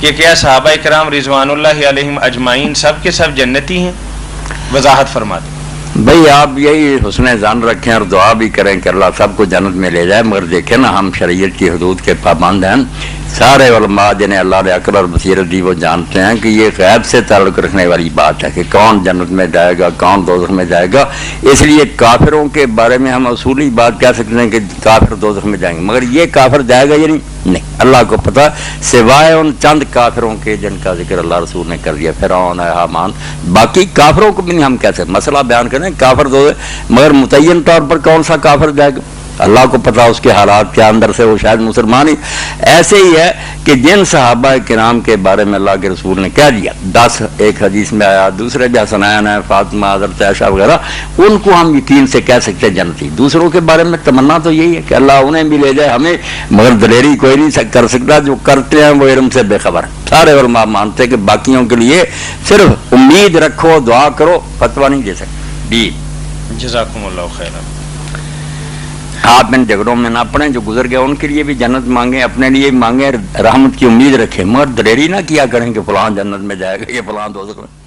کہ کیا صحابہ کرام رضوانُاللہ علیہم اجمعین سب کے سب جنتی ہیں؟ وضاحت فرما دیں بھئی آپ یہی حسن ظن رکھیں اور دعا بھی کریں کہ اللہ سب کو جنت میں لے جائے، مگر دیکھیں نا ہم شریعت کی حدود کے پابند ہیں. سارے علماء جنہیں اللہ نے عقل اور بصیرت دی وہ جانتے ہیں کہ یہ غیب سے تعلق رکھنے والی بات ہے کہ کون جنت میں جائے گا کون دوزخ میں جائے گا. اس لیے کافروں کے بارے میں ہم اصولی بات کہہ سکتے ہیں کہ کافر دوزخ میں جائیں گے، مگر یہ کافر جائے گا یا نہیں، اللہ کو پتہ، سوائے ان چند کافروں کے جن کا ذکر اللہ رسول نے کر دیا، فرعون ہے، حامان، باقی کافروں کو بھی نہیں ہم کہہ سکتے. مسئلہ بیان کریں کافر دوزخ، مگر متعین طور پر کون سا کافر جائے گا اللہ کو پتہ، اس کے حالات کے اندر سے وہ شاید مسلمان ہی. ایسے ہی ہے کہ جن صحابہ کرام کے بارے میں اللہ کے رسول نے کہہ دیا 10 ایک حدیث میں آیا، دوسرے بھی حسنین ہے، فاطمہ، حضرت عائشہ وغیرہ، ان کو ہم یقین سے کہہ سکتے ہیں جنتی. دوسروں کے بارے میں تمنا تو یہی ہے کہ اللہ انہیں بھی لے جائے ہمیں، مگر دلیری کوئی نہیں کر سکتا، جو کرتے ہیں وہ علم سے بے خبر. سارے علماء مانتے ہیں کہ باقیوں کے لیے صرف امید رکھو، دعا کرو، فتویٰ نہیں دے سکتے. جزاکم اللہ خیرا. آپ ان جھگڑوں میں نہ پڑیں، جو گزر گئے ان کے لیے بھی جنت مانگیں، اپنے لیے بھی مانگیں، رحمت کی امید رکھیں، مگر دلیری نہ کیا کریں کہ فلاں جنت میں جائے گا یہ فلاں دوزخ میں.